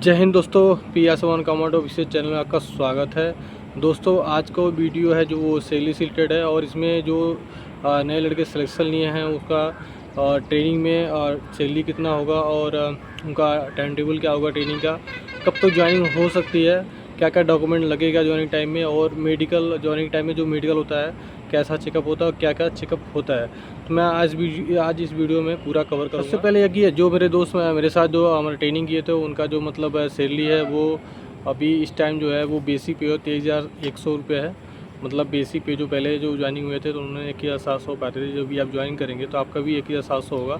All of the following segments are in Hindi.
जय हिंद दोस्तों, PS1 कमांडो ऑफिशियल चैनल में आपका स्वागत है। दोस्तों आज का वीडियो है जो वो सैलरी से रिलेटेड है और इसमें जो नए लड़के सिलेक्शन लिए हैं उसका ट्रेनिंग में सैलरी कितना होगा और उनका टाइम टेबल क्या होगा, ट्रेनिंग का कब तक ज्वाइनिंग हो सकती है, क्या क्या डॉक्यूमेंट लगेगा ज्वाइनिंग टाइम में, और मेडिकल ज्वाइनिंग टाइम में जो मेडिकल होता है कैसा चेकअप होता है और क्या क्या चेकअप होता है, तो मैं आज इस वीडियो में पूरा कवर करूँगा। सबसे पहले ये है जो मेरे दोस्त मेरे साथ जो हमारे ट्रेनिंग किए थे उनका जो मतलब सैलरी है वो अभी इस टाइम जो है वो बेसिक पे 23,100 रुपये है। मतलब बेसिक पे जो पहले जो ज्वाइनिंग हुए थे तो उन्होंने 1,700 पाते थे, जो भी आप ज्वाइन करेंगे तो आपका भी 1,700 होगा।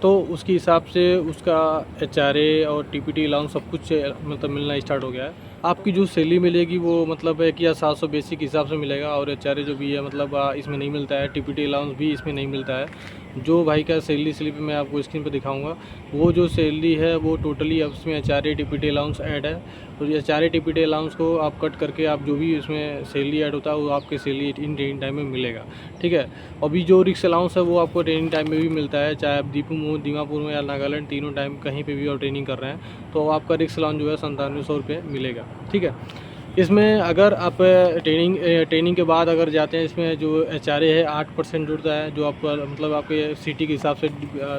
तो उसके हिसाब से उसका HRA और TPT अलाउंस सब कुछ मतलब मिलना स्टार्ट हो गया है। आपकी जो सैलरी मिलेगी वो मतलब 1,700 बेसिक हिसाब से मिलेगा और HRA जो भी है मतलब इसमें नहीं मिलता है, TPT अलाउंस भी इसमें नहीं मिलता है। जो भाई का सैलरी स्लिप मैं आपको स्क्रीन पर दिखाऊंगा वो जो सैलरी है वो टोटली अब इसमें HRA TPT अलाउंस ऐड है। तो HRA TPT अलाउंस को आप कट करके आप जो भी इसमें सैलरी ऐड होता है वो आपके सैलरी इन ट्रेनिंग टाइम में मिलेगा। ठीक है। अभी जो रिक्स अलाउंस है वो आपको ट्रेनिंग टाइम में भी मिलता है, चाहे आप दीमापुर में या नागालैंड तीनों टाइम कहीं पे भी आप ट्रेनिंग कर रहे हैं तो आपका रिक्स अलाउंस जो है 9700 रुपये मिलेगा। ठीक है। इसमें अगर आप ट्रेनिंग के बाद अगर जाते हैं इसमें जो HRA है 8% जुड़ता है, जो आपका मतलब आपके सिटी के हिसाब से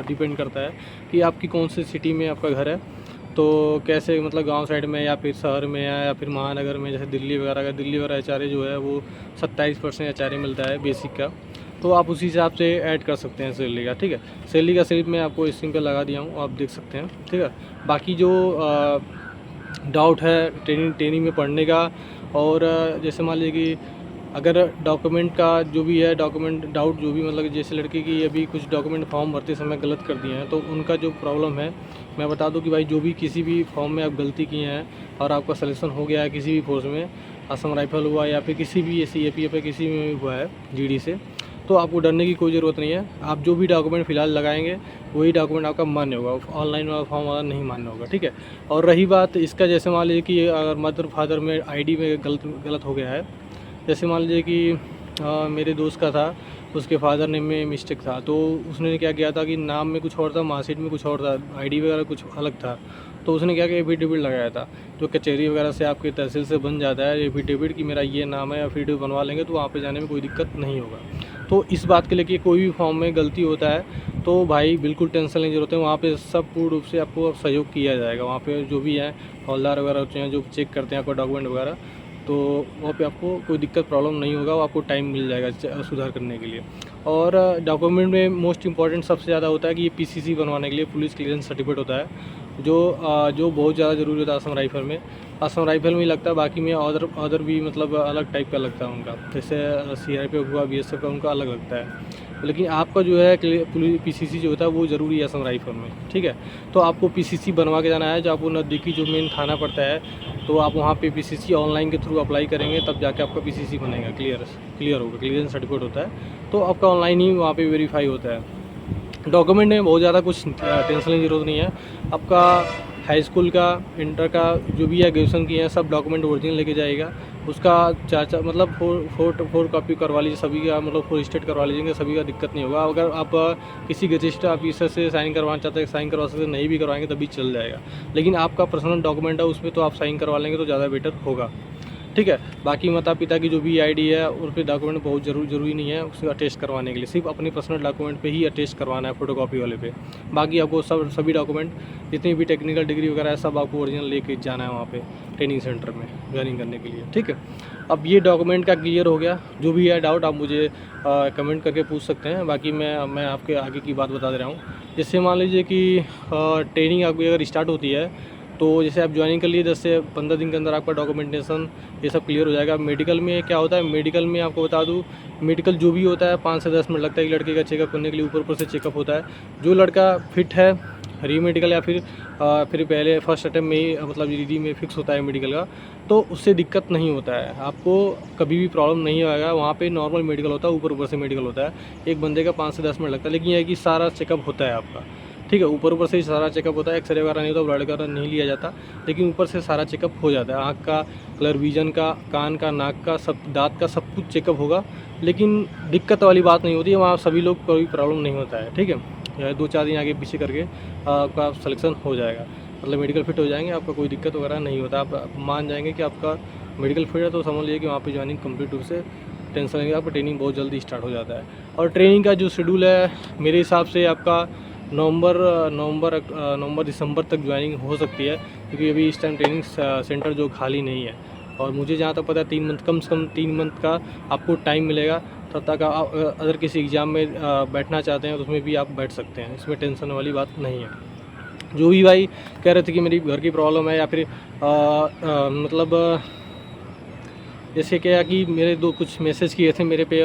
डिपेंड करता है कि आपकी कौन सी सिटी में आपका घर है। तो कैसे मतलब गांव साइड में या फिर शहर में या फिर महानगर में, जैसे दिल्ली वगैरह, अगर दिल्ली वगैरह HRA जो है वो 27% HRA मिलता है बेसिक का, तो आप उसी हिसाब से ऐड कर सकते हैं सैलरी का। ठीक है। सैलरी का स्लिप मैं आपको स्क्रीन पे लगा दिया हूँ, आप देख सकते हैं। ठीक है। बाकी जो डाउट है ट्रेनिंग में पढ़ने का, और जैसे मान लीजिए कि अगर डॉक्यूमेंट का जो भी है डॉक्यूमेंट डाउट जो भी मतलब जैसे लड़के की अभी कुछ डॉक्यूमेंट फॉर्म भरते समय गलत कर दिए हैं तो उनका जो प्रॉब्लम है मैं बता दूं कि भाई जो भी किसी भी फॉर्म में आप गलती किए हैं और आपका सिलेक्शन हो गया है किसी भी फोर्स में, असम राइफल हुआ या फिर किसी भी CAPF किसी में भी हुआ है GD से, तो आपको डरने की कोई ज़रूरत नहीं है। आप जो भी डॉक्यूमेंट फ़िलहाल लगाएंगे वही डॉक्यूमेंट आपका मान्य होगा, ऑनलाइन वाला फॉर्म वाला नहीं मान्य होगा। ठीक है। और रही बात इसका, जैसे मान लीजिए कि अगर मदर फादर में ID में गलत हो गया है, जैसे मान लीजिए कि मेरे दोस्त का था, उसके फादर नेम में मिस्टेक था, तो उसने क्या किया था कि नाम में कुछ और था, मार्कशीट में कुछ और था, ID वगैरह कुछ अलग था। तो उसने क्या किया, एफिडेविट लगाया था, जो कचहरी वगैरह से आपके तहसील से बन जाता है एफिडेविट कि मेरा ये नाम है, एफिडेविट बनवा लेंगे तो वहाँ पे जाने में कोई दिक्कत नहीं होगा। तो इस बात के लिए कि कोई भी फॉर्म में गलती होता है तो भाई बिल्कुल टेंशन लेने की ज़रूरत है, वहाँ पे सब पूर्ण रूप से आपको सहयोग किया जाएगा। वहाँ पे जो भी हैं हवलदार वगैरह होते हैं जो चेक करते हैं आपका डॉक्यूमेंट वगैरह, तो वहाँ पे आपको कोई दिक्कत प्रॉब्लम नहीं होगा, आपको टाइम मिल जाएगा सुधार करने के लिए। और डॉक्यूमेंट में मोस्ट इंपॉर्टेंट सबसे ज़्यादा होता है कि ये PCC बनवाने के लिए पुलिस क्लियरेंस सर्टिफिकेट होता है, जो बहुत ज़्यादा ज़रूरी होता है असम राइफल में। असम राइफल में ही लगता है, बाकी में अदर भी मतलब अलग टाइप का लगता है उनका, जैसे CRPF हुआ, BSF का उनका अलग लगता है। लेकिन आपका जो है PCC जो होता है वो ज़रूरी है असम राइफल में। ठीक है। तो आपको PCC बनवा के जाना है, जो आपको नज़दीकी जो मेन थाना पड़ता है तो आप वहाँ पे PCC ऑनलाइन के थ्रू अप्लाई करेंगे तब जाके आपका PCC बनेगा, क्लियर होगा, क्लियरेंस सर्टिफिकेट होता है तो आपका ऑनलाइन ही वहाँ पे वेरीफाई होता है। डॉक्यूमेंट में बहुत ज़्यादा कुछ टेंशन लेने की ज़रूरत नहीं है। आपका हाई स्कूल का, इंटर का जो भी है, ग्रेजुएशन की है, सब डॉक्यूमेंट ओरिजिनल लेके जाएगा। उसका चार मतलब फोर कॉपी करवा लीजिए सभी का, मतलब 4 स्टेट करवा लीजिएगा, सभी का दिक्कत नहीं होगा। अगर आप किसी गजेस्टर ऑफिसर से साइन करवाना चाहते हैं साइन करवा सकते हैं, नहीं भी करवाएंगे तभी चल जाएगा। लेकिन आपका पर्सनल डॉक्यूमेंट है उसमें तो आप साइन करवा लेंगे तो ज़्यादा बेटर होगा। ठीक है। बाकी माता पिता की जो भी ID है उन पर डॉक्यूमेंट बहुत ज़रूरी नहीं है उसको अटेस्ट करवाने के लिए, सिर्फ अपने पर्सनल डॉक्यूमेंट पे ही अटेस्ट करवाना है फोटोकॉपी वाले पे। बाकी आपको सभी डॉक्यूमेंट जितनी भी टेक्निकल डिग्री वगैरह है सब आपको ओरिजिनल लेके जाना है वहाँ पे ट्रेनिंग सेंटर में ज्वाइनिंग करने के लिए। ठीक है। अब ये डॉक्यूमेंट का क्लियर हो गया, जो भी है डाउट आप मुझे कमेंट करके पूछ सकते हैं। बाकी मैं आपके आगे की बात बता दे रहा हूँ। जैसे मान लीजिए कि ट्रेनिंग आपकी अगर स्टार्ट होती है तो जैसे आप ज्वाइनिंग कर लिए 10 से 15 दिन के अंदर आपका डॉक्यूमेंटेशन ये सब क्लियर हो जाएगा। मेडिकल में क्या होता है, मेडिकल में आपको बता दूं, मेडिकल जो भी होता है 5 से 10 मिनट लगता है एक लड़के का चेकअप करने के लिए, ऊपर से चेकअप होता है। जो लड़का फिट है रीमेडिकल या फिर पहले फर्स्ट अटैम्प्ट में ही मतलब GD में फिक्स होता है मेडिकल का, तो उससे दिक्कत नहीं होता है, आपको कभी भी प्रॉब्लम नहीं आएगा। वहाँ पे नॉर्मल मेडिकल होता है, ऊपर से मेडिकल होता है, एक बंदे का 5 से 10 मिनट लगता है, लेकिन यह है कि सारा चेकअप होता है आपका। ठीक है। ऊपर से ही सारा चेकअप होता है, एक्सरे वगैरह नहीं होता, ब्लड वगैरह नहीं लिया जाता, लेकिन ऊपर से सारा चेकअप हो जाता है। आँख का, कलर विजन का, कान का, नाक का, सब दांत का सब कुछ चेकअप होगा, लेकिन दिक्कत वाली बात नहीं होती है, वहाँ सभी लोग कोई प्रॉब्लम नहीं होता है। ठीक है। 2-4 दिन आगे पीछे करके आपका सिलेक्शन हो जाएगा। मतलब मेडिकल फिट हो जाएंगे, आपका कोई दिक्कत वगैरह नहीं होता। आप मान जाएंगे कि आपका मेडिकल फिट है तो समझ लीजिए कि वहाँ पे ज्वाइनिंग कंप्लीट रूप से टेंशन लेंगे, आपका ट्रेनिंग बहुत जल्दी स्टार्ट हो जाता है। और ट्रेनिंग का जो शेड्यूल है मेरे हिसाब से आपका नवंबर दिसंबर तक ज्वाइनिंग हो सकती है, क्योंकि अभी इस टाइम ट्रेनिंग सेंटर जो खाली नहीं है। और मुझे जहाँ तक पता है 3 मंथ, कम से कम 3 मंथ का आपको टाइम मिलेगा, तब तक आप अगर किसी एग्ज़ाम में बैठना चाहते हैं तो उसमें भी आप बैठ सकते हैं, इसमें टेंशन वाली बात नहीं है। जो भी भाई कह रहे थे कि मेरी घर की प्रॉब्लम है या फिर मतलब जैसे क्या कि मेरे दो कुछ मैसेज किए थे मेरे पे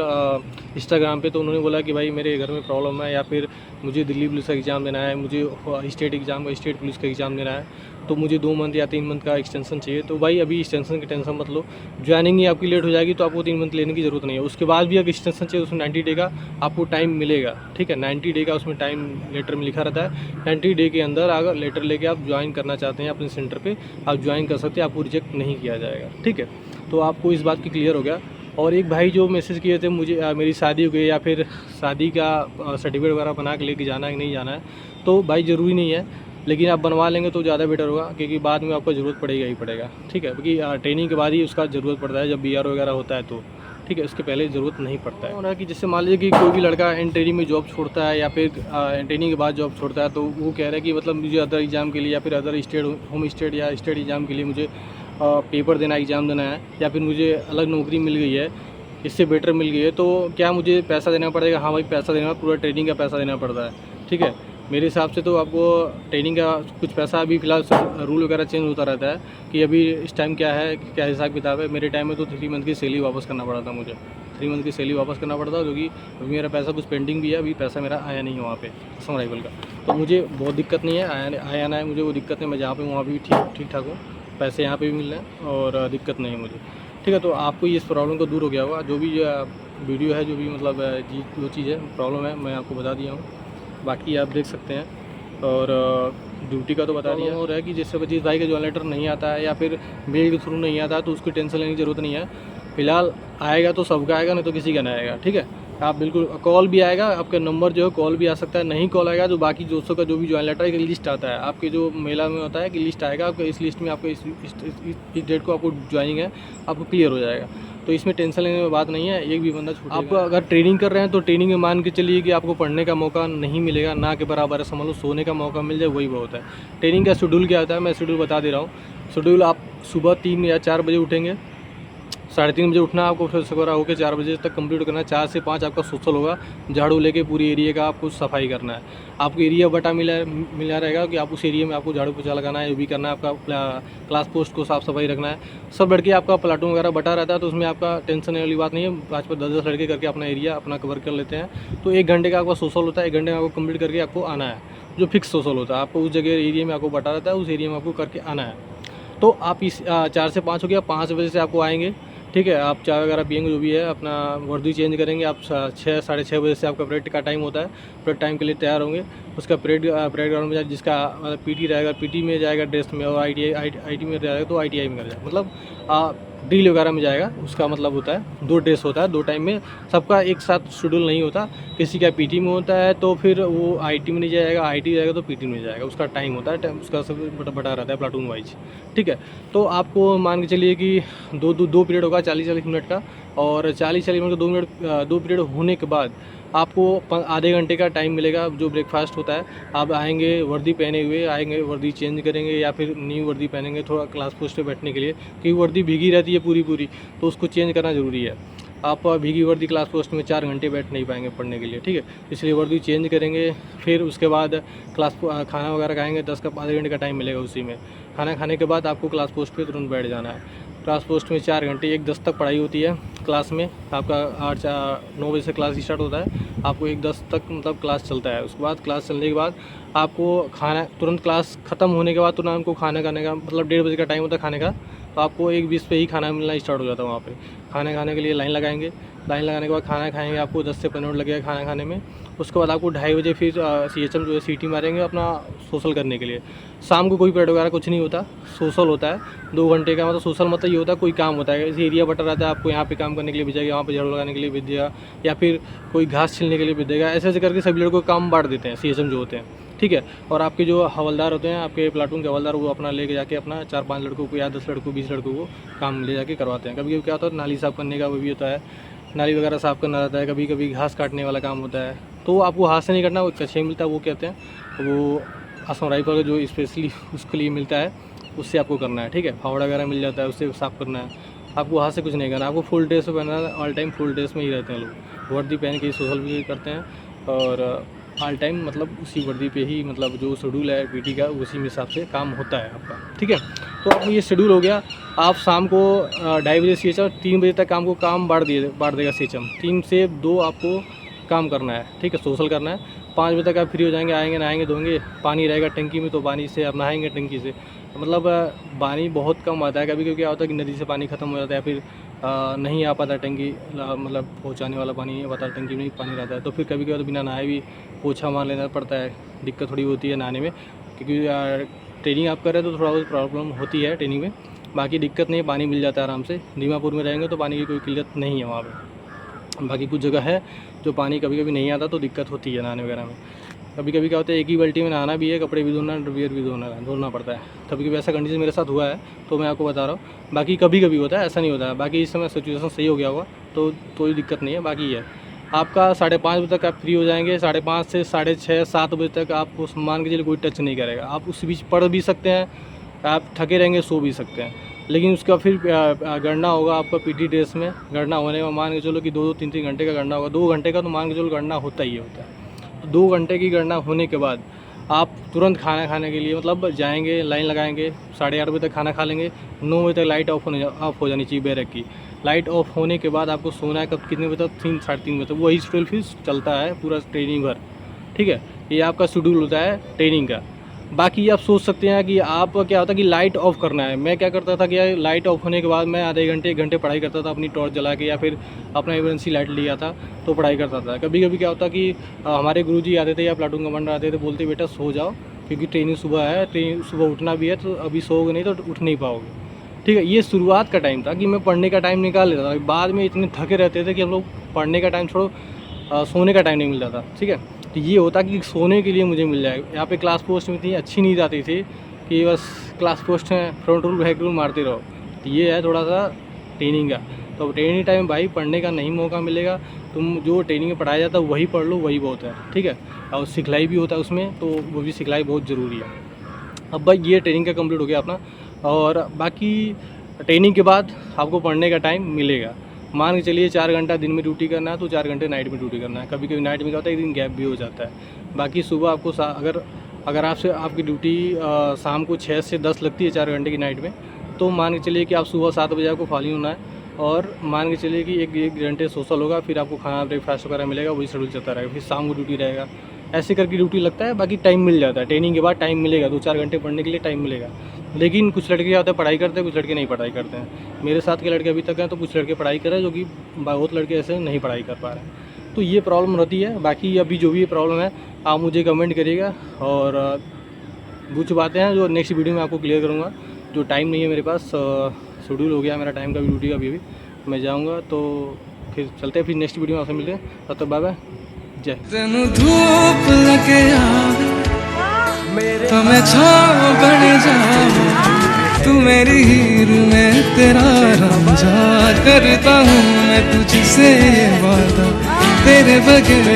इंस्टाग्राम पे, तो उन्होंने बोला कि भाई मेरे घर में प्रॉब्लम है या फिर मुझे दिल्ली पुलिस का एग्ज़ाम देना है, मुझे स्टेट पुलिस का एग्ज़ाम देना है, तो मुझे 2 मंथ या 3 मंथ का एक्सटेंशन चाहिए। तो भाई अभी एक्सटेंशन की टेंशन मत लो, ज्वाइनिंग ही आपकी लेट हो जाएगी तो आपको 3 मंथ लेने की ज़रूरत नहीं है। उसके बाद भी अगर एक्सटेंशन चाहिए उसमें 90 डे का आपको टाइम मिलेगा, ठीक है। 90 डे का उसमें टाइम लेटर में लिखा रहता है। 90 डे के अंदर अगर लेटर लेके आप ज्वाइन करना चाहते हैं अपने सेंटर पे, आप ज्वाइन कर सकते हैं, आपको रिजेक्ट नहीं किया जाएगा, ठीक है। तो आपको इस बात की क्लियर हो गया। और एक भाई जो मैसेज किए थे मुझे, मेरी शादी हो गई या फिर शादी का सर्टिफिकेट वगैरह बना के लेके जाना है कि नहीं जाना है, तो भाई ज़रूरी नहीं है, लेकिन आप बनवा लेंगे तो ज़्यादा बेटर होगा, क्योंकि बाद में आपको ज़रूरत पड़ेगा ही पड़ेगा, ठीक है। क्योंकि ट्रेनिंग के बाद ही उसका ज़रूरत पड़ता है, जब BRO वगैरह होता है तो, ठीक है, उसके पहले ज़रूरत नहीं पड़ता है। और कि जैसे मान लीजिए कि कोई भी लड़का एंड ट्रेनिंग में जॉब छोड़ता है या फिर ट्रेनिंग के बाद जॉब छोड़ता है, तो वो कह रहा है कि मतलब मुझे अदर एग्ज़ाम के लिए या फिर अदर स्टेट, होम स्टेट या स्टेट एग्ज़ाम के लिए मुझे पेपर देना, एग्ज़ाम देना है, या फिर मुझे अलग नौकरी मिल गई है, इससे बेटर मिल गई है, तो क्या मुझे पैसा देना पड़ेगा? हाँ भाई, पैसा देना, पूरा ट्रेनिंग का पैसा देना पड़ता है, ठीक है। मेरे हिसाब से तो आपको ट्रेनिंग का कुछ पैसा, अभी फ़िलहाल रूल वगैरह चेंज होता रहता है कि अभी इस टाइम क्या है, क्या हिसाब किताब है। मेरे टाइम में तो 3 मंथ की सैलरी वापस करना पड़ा था मुझे, 3 मंथ की सैलरी वापस करना पड़ता, क्योंकि अभी मेरा पैसा कुछ पेंडिंग भी है, अभी पैसा मेरा आया नहीं है वहाँ पे असम राइफल का। तो मुझे बहुत दिक्कत नहीं है, आया ना है, मुझे वो दिक्कत नहीं, मैं जहाँ पे वहाँ भी ठीक ठाक हूँ, पैसे यहाँ पे भी मिल रहे हैं और दिक्कत नहीं है मुझे, ठीक है। तो आपको इस प्रॉब्लम को दूर हो गया होगा। जो भी वीडियो है, जो भी मतलब जो चीज़ है, प्रॉब्लम है, मैं आपको बता दिया हूँ, बाकी आप देख सकते हैं। और ड्यूटी का तो बता दिया। और है कि जिससे जिस भाई का जो लेटर नहीं आता है या फिर मेल के थ्रू नहीं आता है, तो उसकी टेंशन लेने की ज़रूरत नहीं है। फ़िलहाल आएगा तो सबका आएगा, नहीं तो किसी का नहीं आएगा, ठीक है। आप बिल्कुल, कॉल भी आएगा, आपका नंबर जो है कॉल भी आ सकता है, नहीं कॉल आएगा तो बाकी दोस्तों का जो भी ज्वाइन लेटर एक लिस्ट आता है आपके जो मेला में होता है कि लिस्ट आएगा आपको, इस लिस्ट में आपको इस डेट को आपको ज्वाइनिंग है, आपको क्लियर हो जाएगा। तो इसमें टेंशन लेने की बात नहीं है, एक भी बंदा छूटेगा। आप अगर ट्रेनिंग कर रहे हैं तो ट्रेनिंग में मान के चलिए कि आपको पढ़ने का मौका नहीं मिलेगा, ना के बराबर है, समझ लो सोने का मौका मिल जाए वही बहुत है। ट्रेनिंग का शेड्यूल क्या होता है, मैं शेड्यूल बता दे रहा हूँ। शेड्यूल, आप सुबह 3 या 4 बजे उठेंगे, 3:30 बजे उठना, आपको फ्रेश वगैरह होकर 4 बजे तक कंप्लीट करना है। 4 से 5 आपका सोशल होगा, झाड़ू लेके पूरी एरिया का आपको सफाई करना है। आपको एरिया बटा मिला रहेगा कि आप उस एरिया में आपको झाड़ू पोछा लगाना है, जो भी करना है, आपका क्लास पोस्ट को साफ़ सफाई रखना है। सब लड़के आपका प्लाटून वगैरह बटा रहता है, तो उसमें आपका टेंशन वाली बात नहीं है। 5 पर 10 लड़के करके अपना एरिया अपना कवर कर लेते हैं। तो 1 घंटे का आपका सोशल होता है, 1 घंटे में आपको कंप्लीट करके आपको आना है, जो फिक्स सोशल होता है। आपको उस जगह एरिया में आपको बटा रहता है, उस एरिया में आपको करके आना है। तो आप इस 4 से 5 हो गया, 5 बजे से आपको आएंगे, ठीक है। आप चाय वगैरह पियेंगे, जो भी है, अपना वर्दी चेंज करेंगे। आप 6 साढ़े 6 बजे से आपका परेड का टाइम होता है, परेड टाइम के लिए तैयार होंगे। उसका परेड ग्राउंड में जिसका पीटी रहेगा, पीटी में जाएगा ड्रेस में, और आईटी में जाएगा तो आईटीआई में कर जाएगा, मतलब ड्रिल वगैरह में जाएगा। उसका मतलब होता है 2 ड्रेस होता है, 2 टाइम में, सबका एक साथ शेड्यूल नहीं होता। किसी का पीटी में होता है तो फिर वो आईटी में नहीं जाएगा, आईटी जाएगा तो पीटी में जाएगा। उसका टाइम होता है, उसका सब बटा रहता है प्लाटून वाइज, ठीक है। तो आपको मान के चलिए कि दो पीरियड होगा 40-40 मिनट का, और 40-40 मिनट का 2 पीरियड होने के बाद आपको आधे घंटे का टाइम मिलेगा, जो ब्रेकफास्ट होता है। आप आएंगे वर्दी पहने हुए आएंगे, वर्दी चेंज करेंगे या फिर न्यू वर्दी पहनेंगे थोड़ा क्लास पोस्ट पे बैठने के लिए, क्योंकि वर्दी भीगी रहती है पूरी, तो उसको चेंज करना ज़रूरी है। आप भीगी वर्दी क्लास पोस्ट में 4 घंटे बैठ नहीं पाएंगे पढ़ने के लिए, ठीक है। इसलिए वर्दी चेंज करेंगे, फिर उसके बाद खाना वगैरह खाएंगे। 10 का आधे घंटे का टाइम मिलेगा उसी में। खाना खाने के बाद आपको क्लास पोस्ट पे तुरंत बैठ जाना है। क्लास पोस्ट में 4 घंटे, 1:10 तक पढ़ाई होती है क्लास में। आपका 9 बजे से क्लास स्टार्ट होता है, आपको 1:10 तक मतलब क्लास चलता है। उसके बाद क्लास चलने के बाद आपको खाना, तुरंत क्लास ख़त्म होने के बाद तुरंत आपको खाना खाने का, मतलब 1:30 बजे का टाइम होता है खाने का, तो आपको 1:20 पे ही खाना मिलना स्टार्ट हो जाता है वहाँ पे। खाना खाने के लिए लाइन लगाएंगे, लाइन लगाने के बाद खाना खाएंगे, आपको 10 से 15 मिनट लगेगा खाना खाने में। उसके बाद आपको 2:30 बजे फिर CHM जो है सीटी मारेंगे अपना सोशल करने के लिए। शाम को कोई परेड वगैरह कुछ नहीं होता, सोशल होता है 2 घंटे का। मतलब सोशल मतलब ये होता है कोई काम होता है, जैसे एरिया बटा रहता है, आपको यहाँ पे काम करने के लिए भेजेगा, वहाँ पे झाड़ू लगाने के लिए भेज देगा, या फिर कोई घास छीलने के लिए भेज देगा। ऐसे ऐसे करके सभी लड़कों को काम बांट देते हैं CHM जो होते हैं, ठीक है। और आपके जो हवलदार होते हैं, आपके प्लाटून के हवलदार, वो अपना लेके जाके अपना 4-5 लड़कों को या 10 लड़कों 20 लड़कों को काम ले जाके करवाते हैं। कभी कभी क्या होता है नाली साफ़ करने का वो भी होता है, नाली वगैरह साफ़ करना रहता है, कभी कभी घास काटने वाला काम होता है। तो आपको हाथ से नहीं करना, वो कछुआ मिलता है, वो कहते हैं वो असम राइफल का जो स्पेशली उसके लिए मिलता है, उससे आपको करना है। ठीक है, फावड़ा वगैरह मिल जाता है, उससे साफ़ करना है। आपको हाथ से कुछ नहीं करना, आपको फुल ड्रेस में पहनना है। ऑल टाइम फुल ड्रेस में ही रहते हैं लोग, वर्दी पहन के सोशल भी करते हैं और ऑल टाइम मतलब उसी वर्दी पे ही, मतलब जो शेड्यूल है पीटी का उसी हिसाब से काम होता है आपका। ठीक है, तो आपको ये शेड्यूल हो गया। आप शाम को 2:30 बजे सीएचएम, 3 बजे तक आपको काम बांट देगा सीएचएम। 3 से 2 आपको काम करना है। ठीक है, सोशल करना है। 5 बजे तक आप फ्री हो जाएंगे, आएंगे नहाएंगे धोएंगे, पानी रहेगा टंकी में तो पानी से आप नहाएंगे टंकी से। मतलब पानी बहुत कम आता है, कभी कभी क्या होता है कि नदी से पानी ख़त्म हो जाता है, फिर नहीं आ पाता टंकी, मतलब पहुंचाने वाला पानी नहीं आ पाता, टंकी में पानी रहता है, तो फिर कभी कभी तो बिना नहाए भी पोछा मार लेना पड़ता है। दिक्कत थोड़ी होती है नहाने में, क्योंकि ट्रेनिंग आप कर रहे हो तो थोड़ा बहुत प्रॉब्लम होती है ट्रेनिंग में। बाकी दिक्कत नहीं है, पानी मिल जाता है आराम से। दीमापुर में रहेंगे तो पानी की कोई किल्लत नहीं है वहाँ पर। बाकी कुछ जगह है जो पानी कभी कभी नहीं आता तो दिक्कत होती है नहाने वगैरह में। कभी कभी क्या होता है एक ही बाल्टी में नहाना भी है, कपड़े भी धोना, वियर भी धोना पड़ता है। कभी कभी ऐसा कंडीशन मेरे साथ हुआ है तो मैं आपको बता रहा हूँ। बाकी कभी कभी होता है, ऐसा नहीं होता है। बाकी इस समय सिचुएशन सही हो गया होगा तो कोई दिक्कत नहीं है। बाकी है आपका 5:30 बजे तक आप फ्री हो जाएंगे। 5:30 से 6:30 7 बजे तक आपको मान के चलिए कोई टच नहीं करेगा। आप उस बीच पढ़ भी सकते हैं, आप थके रहेंगे सो भी सकते हैं, लेकिन उसका फिर गणना होगा आपका पीटी ड्रेस में। गणना होने में मान के चलो कि 2-2 3-3 घंटे का गणना होगा। 2 घंटे का तो मान के चलो गणना होता ही होता है। तो 2 घंटे की गणना होने के बाद आप तुरंत खाना खाने के लिए मतलब जाएंगे, लाइन लगाएंगे, 8:30 बजे तक खाना खा लेंगे। 9 बजे तक लाइट ऑफ हो जानी चाहिए बैरक की। लाइट ऑफ होने के बाद आपको सोना है कब, कितने बजे तक, 3-3:30 बजे तक। वही शेड्यूल फिर चलता है पूरा ट्रेनिंग भर। ठीक है, ये आपका शेड्यूल होता है ट्रेनिंग का। बाकी आप सोच सकते हैं कि आप क्या होता है कि लाइट ऑफ करना है। मैं क्या करता था कि लाइट ऑफ होने के बाद मैं आधे घंटे 1 घंटे पढ़ाई करता था अपनी टॉर्च जला के, या फिर अपना इमरजेंसी लाइट लिया था तो पढ़ाई करता था। कभी कभी क्या होता कि हमारे गुरुजी आते थे या प्लाटून कमांडर आते थे, बोलते बेटा सो जाओ क्योंकि ट्रेनिंग सुबह है, ट्रेनिंग सुबह उठना भी है, तो अभी सोओगे नहीं तो उठ नहीं पाओगे। ठीक है, ये शुरुआत का टाइम था कि मैं पढ़ने का टाइम निकाल लेता था। बाद में इतने थके रहते थे कि हम लोग पढ़ने का टाइम छोड़ो, सोने का टाइम नहीं मिलता था। ठीक है, तो ये होता कि सोने के लिए मुझे मिल जाए। यहाँ पे क्लास पोस्ट में इतनी अच्छी नींद आती थी कि बस क्लास पोस्ट में फ्रंट रूल बैक रूल मारते रहो। तो ये है थोड़ा सा ट्रेनिंग का। तो ट्रेनिंग टाइम भाई पढ़ने का नहीं मौका मिलेगा, तुम जो ट्रेनिंग में पढ़ाया जाता है वही पढ़ लो, वही बहुत है। ठीक है, और सिखलाई भी होता है उसमें, तो वो भी सिखलाई बहुत ज़रूरी है। अब भाई ये ट्रेनिंग का कंप्लीट हो गया अपना, और बाकी ट्रेनिंग के बाद आपको पढ़ने का टाइम मिलेगा। मान के चलिए 4 घंटा दिन में ड्यूटी करना है तो 4 घंटे नाइट में ड्यूटी करना है। कभी कभी नाइट में क्या होता है एक दिन गैप भी हो जाता है। बाकी सुबह आपको अगर आपसे आपकी ड्यूटी शाम को 6 से 10 लगती है 4 घंटे की नाइट में, तो मान के चलिए कि आप सुबह 7 बजे आपको फाली होना है, और मान के चलिए कि 1 घंटे सोशल होगा, फिर आपको खाना ब्रेकफास्ट वगैरह मिलेगा, वही शेड्यूल चलता रहेगा। फिर शाम को ड्यूटी रहेगा, ऐसे करके ड्यूटी लगता है। बाकी टाइम मिल जाता है, ट्रेनिंग के बाद टाइम मिलेगा, 2-4 घंटे पढ़ने के लिए टाइम मिलेगा। लेकिन कुछ लड़के क्या होते हैं पढ़ाई करते हैं, कुछ लड़के नहीं पढ़ाई करते हैं। मेरे साथ के लड़के अभी तक हैं, तो कुछ लड़के पढ़ाई कर रहे हैं, जो कि बहुत लड़के ऐसे नहीं पढ़ाई कर पा रहे हैं। तो ये प्रॉब्लम रहती है। बाकी अभी जो भी प्रॉब्लम है आप मुझे कमेंट करिएगा, और कुछ बातें हैं जो नेक्स्ट वीडियो में आपको क्लियर करूँगा। जो टाइम नहीं है मेरे पास, शेड्यूल हो गया मेरा टाइम का भी, ड्यूटी का भी मैं जाऊँगा। तो फिर चलते हैं, फिर नेक्स्ट वीडियो में आपसे मिलते हैं। तब तक बाय बाय, जय। धूप लगे तो मैं छाँव बन जाऊं, तू मेरी हीर में तेरा रांझा। करता हूँ मैं तुझसे ये वादा, तेरे बगैर